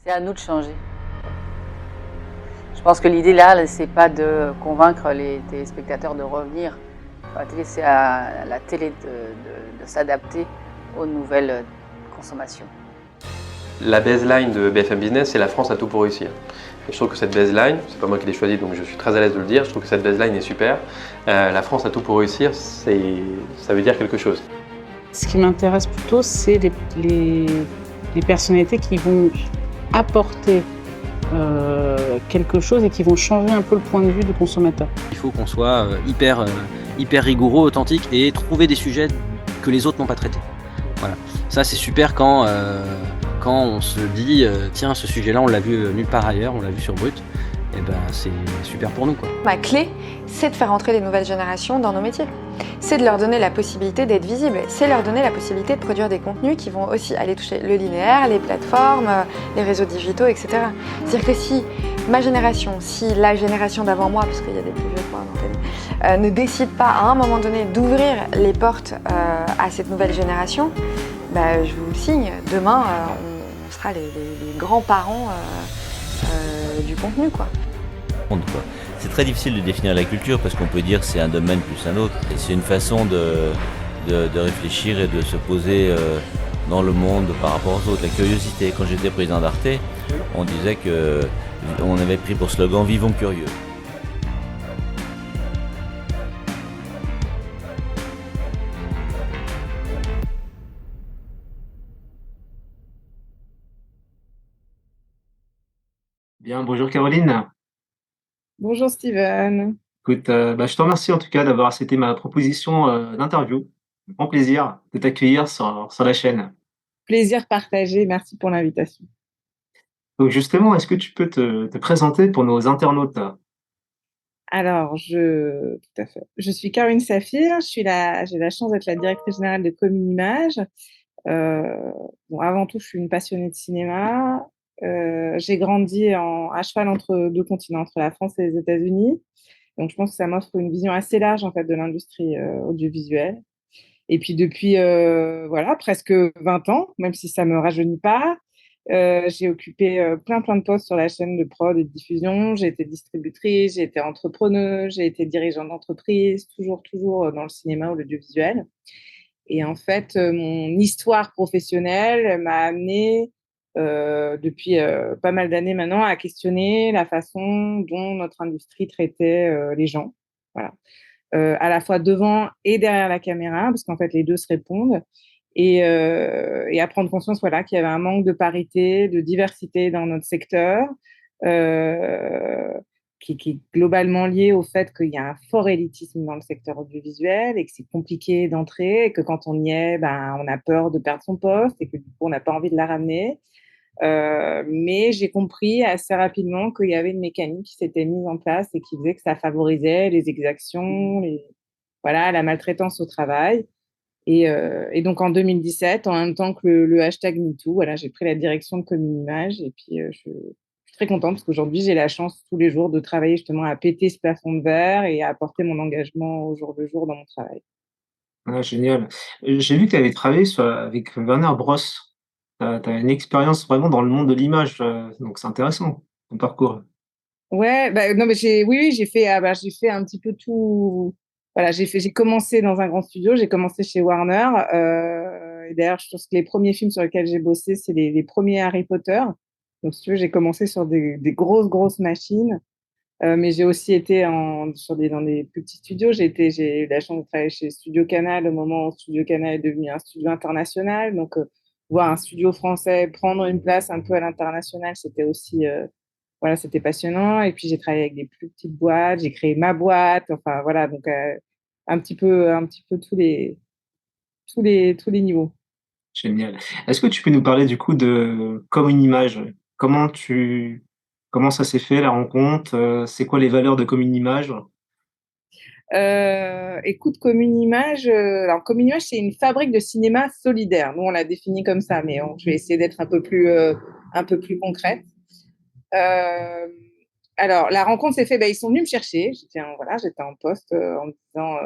C'est à nous de changer. Je pense que l'idée là, c'est pas de convaincre les téléspectateurs de revenir à la télé, c'est à la télé de s'adapter aux nouvelles consommations. La baseline de BFM Business, c'est la France a tout pour réussir. Et je trouve que cette baseline, c'est pas moi qui l'ai choisie, donc je suis très à l'aise de le dire, je trouve que cette baseline est super. La France a tout pour réussir, ça veut dire quelque chose. Ce qui m'intéresse plutôt, c'est les personnalités qui vont apporter quelque chose et qui vont changer un peu le point de vue du consommateur. Il faut qu'on soit hyper rigoureux, authentique et trouver des sujets que les autres n'ont pas traités. Voilà. Ça c'est super quand on se dit tiens, ce sujet-là on l'a vu nulle part ailleurs, on l'a vu sur Brut, et ben c'est super pour nous, quoi. Ma clé, c'est de faire entrer les nouvelles générations dans nos métiers. C'est de leur donner la possibilité d'être visibles. C'est leur donner la possibilité de produire des contenus qui vont aussi aller toucher le linéaire, les plateformes, les réseaux digitaux, etc. C'est-à-dire que si ma génération, si la génération d'avant moi, parce qu'il y a des plus vieux que moi dans ta vie, ne décide pas à un moment donné d'ouvrir les portes à cette nouvelle génération, bah, je vous le signe, demain on sera les grands-parents du contenu, quoi. C'est très difficile de définir la culture parce qu'on peut dire que c'est un domaine plus un autre. Et c'est une façon de réfléchir et de se poser dans le monde par rapport aux autres. La curiosité, quand j'étais président d'Arte, on disait qu'on avait pris pour slogan « Vivons curieux ». Bien, bonjour Caroline. Bonjour Steven. Écoute, je te remercie en tout cas d'avoir accepté ma proposition d'interview. Grand plaisir de t'accueillir sur la chaîne. Plaisir partagé, merci pour l'invitation. Donc justement, est-ce que tu peux te présenter pour nos internautes? Alors, tout à fait. Je suis Caroline Saphir, j'ai la chance d'être la directrice générale de Cominimage. Bon, avant tout, je suis une passionnée de cinéma. J'ai grandi à cheval entre deux continents, entre la France et les États-Unis. Donc, je pense que ça m'offre une vision assez large en fait de l'industrie audiovisuelle. Et puis depuis voilà, presque 20 ans, même si ça me rajeunit pas, j'ai occupé plein de postes sur la chaîne de prod et de diffusion. J'ai été distributrice, j'ai été entrepreneuse, j'ai été dirigeante d'entreprise, toujours dans le cinéma ou l'audiovisuel. Et en fait, mon histoire professionnelle m'a amenée depuis pas mal d'années maintenant à questionner la façon dont notre industrie traitait les gens. Voilà. À la fois devant et derrière la caméra, parce qu'en fait, les deux se répondent. Et à prendre conscience voilà, qu'il y avait un manque de parité, de diversité dans notre secteur, qui est globalement lié au fait qu'il y a un fort élitisme dans le secteur audiovisuel et que c'est compliqué d'entrer et que quand on y est, on a peur de perdre son poste et que du coup, on n'a pas envie de la ramener. Mais j'ai compris assez rapidement qu'il y avait une mécanique qui s'était mise en place et qui faisait que ça favorisait les exactions, voilà, la maltraitance au travail. Et donc en 2017, en même temps que le hashtag MeToo, voilà, j'ai pris la direction de Cominimage et puis je suis très contente parce qu'aujourd'hui, j'ai la chance tous les jours de travailler justement à péter ce plafond de verre et à apporter mon engagement au jour le jour dans mon travail. Ah, génial. J'ai vu que tu avais travaillé avec Warner Bros. Tu as une expérience vraiment dans le monde de l'image, donc c'est intéressant, ton parcours. Ouais, non, mais oui, j'ai fait un petit peu tout. Voilà, j'ai commencé dans un grand studio, j'ai commencé chez Warner. Et d'ailleurs, je pense que les premiers films sur lesquels j'ai bossé, c'est les premiers Harry Potter. Donc, si tu veux, j'ai commencé sur des grosses machines. Mais j'ai aussi été dans des plus petits studios. J'ai eu la chance de travailler chez Studio Canal au moment où Studio Canal est devenu un studio international. Donc, voir un studio français prendre une place un peu à l'international, c'était aussi voilà, c'était passionnant. Et puis, j'ai travaillé avec des plus petites boîtes, j'ai créé ma boîte. Enfin, voilà, donc un petit peu tous les niveaux. Génial. Est-ce que tu peux nous parler du coup de Comme une image? Comment ça s'est fait la rencontre? C'est quoi les valeurs de Comme une image? Écoute, alors Communimage, c'est une fabrique de cinéma solidaire. Nous, on l'a défini comme ça, mais je vais essayer d'être un peu plus concrète. Euh, alors, la rencontre s'est faite, ils sont venus me chercher. J'étais en poste en me disant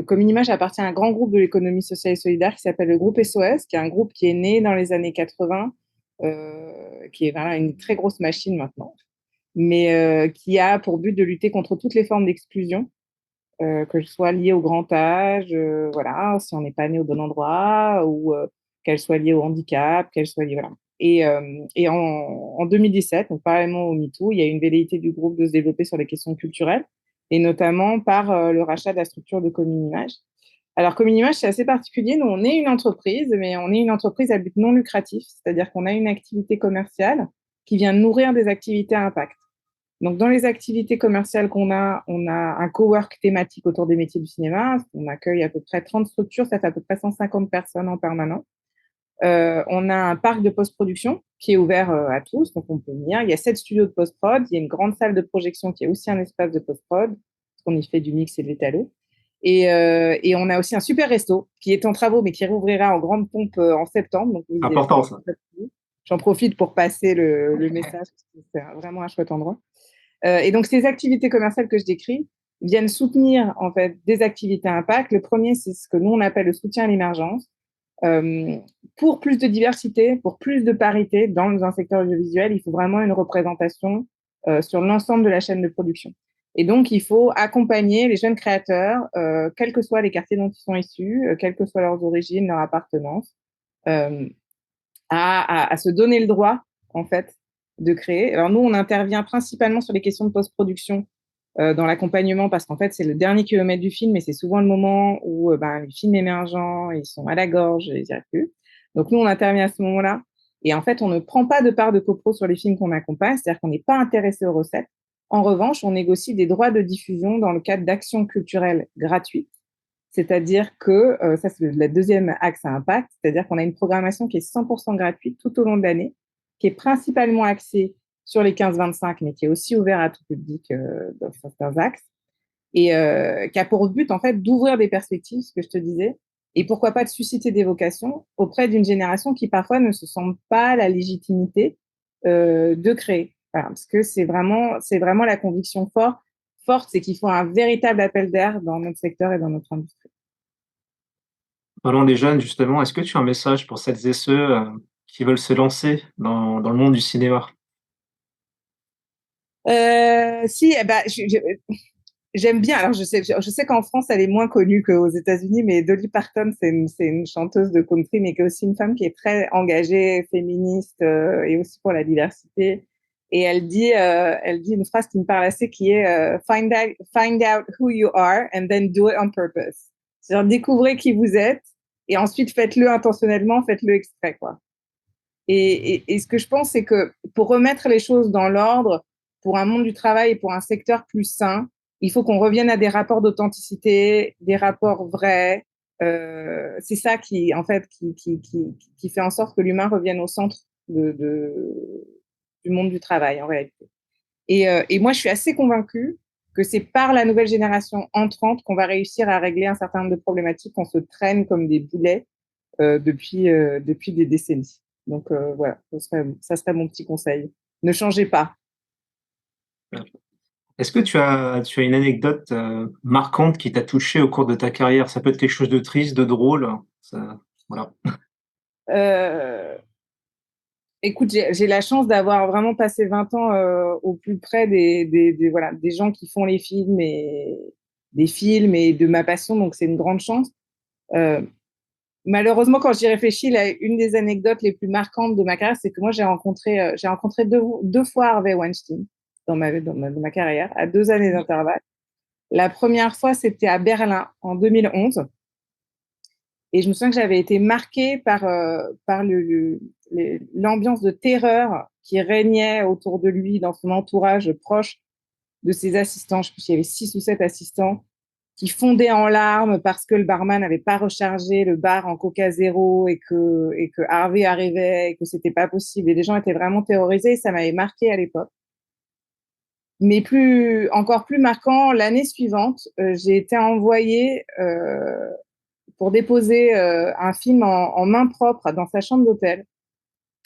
Communimage appartient à un grand groupe de l'économie sociale et solidaire qui s'appelle le groupe SOS, qui est un groupe qui est né dans les années 80 qui est voilà, une très grosse machine maintenant, mais qui a pour but de lutter contre toutes les formes d'exclusion, que ce soit liées au grand âge, voilà, si on n'est pas né au bon endroit, ou qu'elles soient liées au handicap, qu'elles soient liées, voilà. Et en 2017, donc parallèlement au MeToo, il y a eu une velléité du groupe de se développer sur les questions culturelles, et notamment par le rachat de la structure de Cominimage. Alors, Cominimage, c'est assez particulier. Nous, on est une entreprise, mais on est une entreprise à but non lucratif, c'est-à-dire qu'on a une activité commerciale qui vient nourrir des activités à impact. Donc, dans les activités commerciales qu'on a, on a un cowork thématique autour des métiers du cinéma. On accueille à peu près 30 structures, ça fait à peu près 150 personnes en permanent. On a un parc de post-production qui est ouvert à tous, donc on peut venir. Il y a 7 studios de post-prod, il y a une grande salle de projection qui est aussi un espace de post-prod, parce qu'on y fait du mix et de l'étalo. Et on a aussi un super resto qui est en travaux, mais qui rouvrira en grande pompe en septembre. Donc Important, ça. J'en profite pour passer le message, parce que c'est vraiment un chouette endroit. Et donc, ces activités commerciales que je décris viennent soutenir en fait des activités à impact. Le premier, c'est ce que nous, on appelle le soutien à l'émergence. Pour plus de diversité, pour plus de parité dans un secteur audiovisuel, il faut vraiment une représentation sur l'ensemble de la chaîne de production. Et donc, il faut accompagner les jeunes créateurs, quels que soient les quartiers dont ils sont issus, quelles que soient leurs origines, leur appartenance, à se donner le droit, en fait, de créer. Alors, nous, on intervient principalement sur les questions de post-production dans l'accompagnement, parce qu'en fait, c'est le dernier kilomètre du film, et c'est souvent le moment où les films émergents, ils sont à la gorge, ils n'y arrivent plus. Donc, nous, on intervient à ce moment-là. Et en fait, on ne prend pas de part de copro sur les films qu'on accompagne, c'est-à-dire qu'on n'est pas intéressé aux recettes. En revanche, on négocie des droits de diffusion dans le cadre d'actions culturelles gratuites. C'est-à-dire que, ça c'est le deuxième axe à impact, c'est-à-dire qu'on a une programmation qui est 100% gratuite tout au long de l'année, qui est principalement axée sur les 15-25, mais qui est aussi ouvert à tout public dans certains axes, et qui a pour but en fait d'ouvrir des perspectives, ce que je te disais, et pourquoi pas de susciter des vocations auprès d'une génération qui parfois ne se sent pas la légitimité de créer. Voilà, parce que c'est vraiment la conviction forte, c'est qu'il faut un véritable appel d'air dans notre secteur et dans notre industrie. Parlons des jeunes, justement, est-ce que tu as un message pour celles et ceux qui veulent se lancer dans le monde du cinéma? Si, eh ben, j'aime bien. Alors, je sais qu'en France, elle est moins connue qu'aux États-Unis, mais Dolly Parton, c'est une chanteuse de country, mais qui est aussi une femme qui est très engagée, féministe, et aussi pour la diversité. Et elle dit une phrase qui me parle assez, qui est find out who you are and then do it on purpose. C'est-à-dire découvrez qui vous êtes et ensuite faites-le intentionnellement, faites-le exprès, quoi. Et ce que je pense, c'est que pour remettre les choses dans l'ordre, pour un monde du travail et pour un secteur plus sain, il faut qu'on revienne à des rapports d'authenticité, des rapports vrais. C'est ça qui, en fait, qui fait en sorte que l'humain revienne au centre du monde du travail, en réalité. Et moi, je suis assez convaincue que c'est par la nouvelle génération entrante qu'on va réussir à régler un certain nombre de problématiques qu'on se traîne comme des boulets depuis des décennies. Donc voilà, ça serait mon petit conseil. Ne changez pas. Est-ce que tu as une anecdote marquante qui t'a touché au cours de ta carrière? Ça peut être quelque chose de triste, de drôle. Voilà. Écoute, j'ai la chance d'avoir vraiment passé 20 ans au plus près des gens qui font les films et des films et de ma passion, donc c'est une grande chance. Malheureusement, quand j'y réfléchis, une des anecdotes les plus marquantes de ma carrière, c'est que moi, j'ai rencontré deux fois Harvey Weinstein dans ma carrière, à 2 années d'intervalle. La première fois, c'était à Berlin, en 2011. Et je me souviens que j'avais été marquée par l'ambiance de terreur qui régnait autour de lui, dans son entourage proche de ses assistants. Je pense qu'il y avait 6 ou 7 assistants qui fondaient en larmes parce que le barman n'avait pas rechargé le bar en Coca Zéro et que Harvey arrivait et que c'était pas possible. Et les gens étaient vraiment terrorisés et ça m'avait marqué à l'époque. Mais encore plus marquant, l'année suivante, j'ai été envoyée pour déposer un film en main propre dans sa chambre d'hôtel.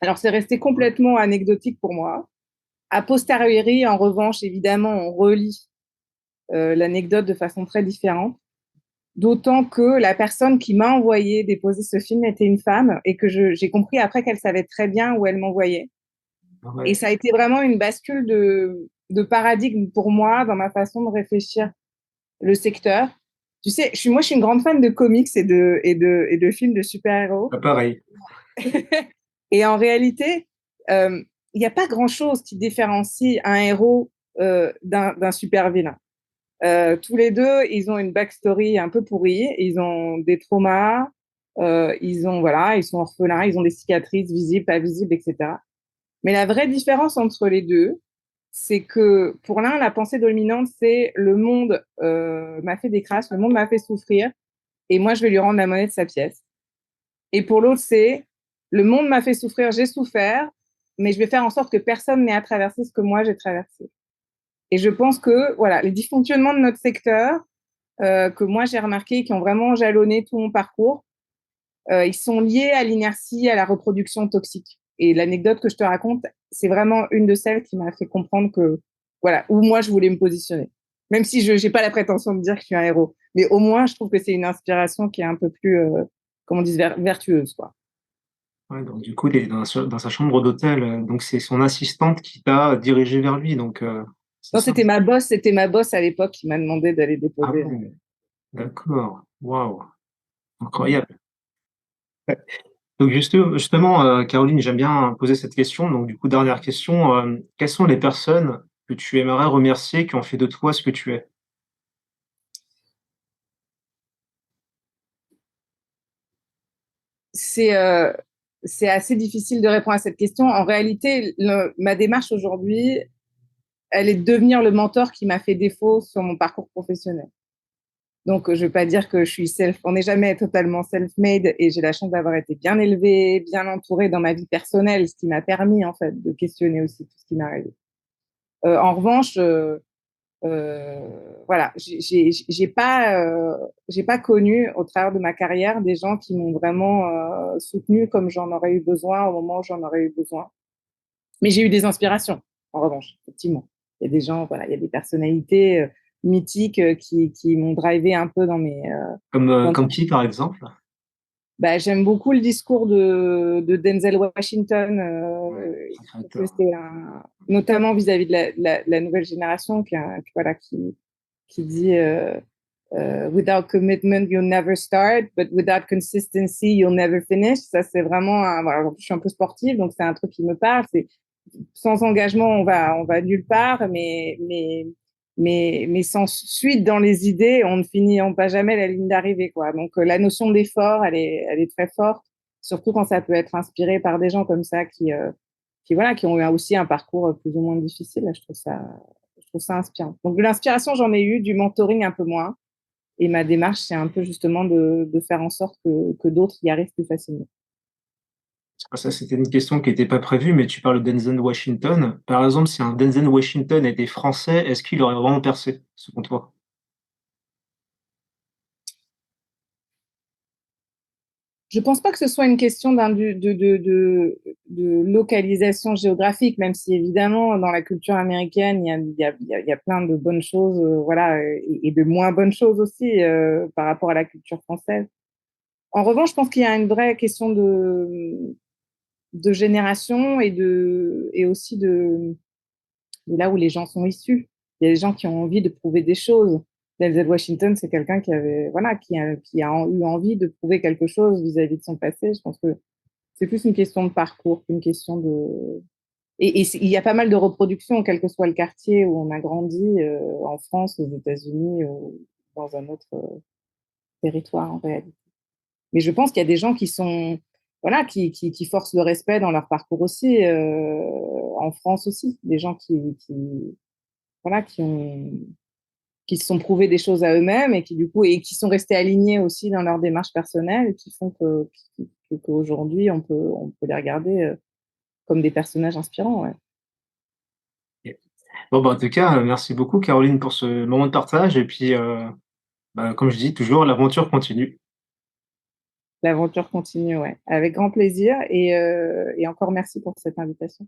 Alors, c'est resté complètement anecdotique pour moi. A posteriori, en revanche, évidemment, on relit l'anecdote de façon très différente. D'autant que la personne qui m'a envoyé déposer ce film était une femme et que j'ai compris après qu'elle savait très bien où elle m'envoyait. Ah Et ouais. ça a été vraiment une bascule de paradigme pour moi dans ma façon de réfléchir le secteur. Tu sais, moi, je suis une grande fan de comics et de films de super-héros. Ah, pareil. Et en réalité, il n'y a pas grand-chose qui différencie un héros d'un super-vilain. Tous les deux, ils ont une backstory un peu pourrie, ils ont des traumas, ils sont orphelins, ils ont des cicatrices visibles, pas visibles, etc. Mais la vraie différence entre les deux, c'est que pour l'un, la pensée dominante, c'est le monde m'a fait des crasses, le monde m'a fait souffrir, et moi, je vais lui rendre la monnaie de sa pièce. Et pour l'autre, c'est le monde m'a fait souffrir, j'ai souffert, mais je vais faire en sorte que personne n'ait à traverser ce que moi j'ai traversé. Et je pense que voilà, les dysfonctionnements de notre secteur, que moi j'ai remarqué, qui ont vraiment jalonné tout mon parcours, ils sont liés à l'inertie, à la reproduction toxique. Et l'anecdote que je te raconte, c'est vraiment une de celles qui m'a fait comprendre que, voilà, où moi je voulais me positionner. Même si je n'ai pas la prétention de dire que je suis un héros. Mais au moins, je trouve que c'est une inspiration qui est un peu plus, comment on dit, vertueuse, quoi. Ouais, donc du coup, il est dans sa chambre d'hôtel, donc c'est son assistante qui t'a dirigé vers lui, donc c'est Non, ça? c'était ma boss à l'époque qui m'a demandé d'aller Ah déposer. ouais, d'accord. Waouh, incroyable. Ouais. Donc justement, Caroline, j'aime bien poser cette question. Donc du coup, dernière question, quelles sont les personnes que tu aimerais remercier qui ont fait de toi ce que tu es? C'est c'est assez difficile de répondre à cette question. En réalité, ma démarche aujourd'hui, elle est de devenir le mentor qui m'a fait défaut sur mon parcours professionnel. Donc, je ne vais pas dire que je suis on n'est jamais totalement self-made et j'ai la chance d'avoir été bien élevée, bien entourée dans ma vie personnelle, ce qui m'a permis, en fait, de questionner aussi tout ce qui m'est arrivé. En revanche, euh, voilà, j'ai pas connu au travers de ma carrière des gens qui m'ont vraiment soutenue comme j'en aurais eu besoin au moment où j'en aurais eu besoin. Mais j'ai eu des inspirations, en revanche, effectivement. Il y a des gens, voilà, il y a des personnalités mythiques qui m'ont drivé un peu dans mes. Dans- Comme qui, par exemple? Bah, j'aime beaucoup le discours de Denzel Washington, Ouais, parce que créateur. c'est notamment vis-à-vis de la nouvelle génération, voilà, qui dit without commitment, you'll never start, but without consistency, you'll never finish. Ça, c'est vraiment voilà, je suis un peu sportive, donc c'est un truc qui me parle. C'est sans engagement, on va nulle part, mais sans suite dans les idées, on passe jamais la ligne d'arrivée, quoi. Donc, la notion d'effort, elle est très forte, surtout quand ça peut être inspiré par des gens comme ça voilà, qui ont eu aussi un parcours plus ou moins difficile. Là, je trouve ça inspirant. Donc, de l'inspiration, j'en ai eu, du mentoring un peu moins. Et ma démarche, c'est un peu justement de faire en sorte que d'autres y arrivent plus facilement. Ah, ça, c'était une question qui n'était pas prévue, mais tu parles de Denzel Washington. Par exemple, si un Denzel Washington était français, est-ce qu'il aurait vraiment percé, selon toi? Je pense pas que ce soit une question de localisation géographique, même si évidemment dans la culture américaine il y a plein de bonnes choses, voilà, et de moins bonnes choses aussi par rapport à la culture française. En revanche, je pense qu'il y a une vraie question de génération et aussi de là où les gens sont issus. Il y a des gens qui ont envie de prouver des choses. Denzel Washington, c'est quelqu'un qui avait, voilà, qui a eu envie de prouver quelque chose vis-à-vis de son passé. Je pense que c'est plus une question de parcours qu'une question de. Et il y a pas mal de reproductions, quel que soit le quartier où on a grandi, en France, aux États-Unis, ou dans un autre territoire en réalité. Mais je pense qu'il y a des gens qui sont, voilà, qui forcent le respect dans leur parcours aussi, en France aussi, des gens voilà, qui se sont prouvés des choses à eux-mêmes et qui du coup et qui sont restés alignés aussi dans leur démarche personnelle et qui font qu'aujourd'hui on peut les regarder comme des personnages inspirants. Ouais. Ok. Bon, bah, en tout cas, merci beaucoup, Caroline, pour ce moment de partage. Et puis, bah, comme je dis toujours, l'aventure continue. L'aventure continue, ouais, avec grand plaisir et encore merci pour cette invitation.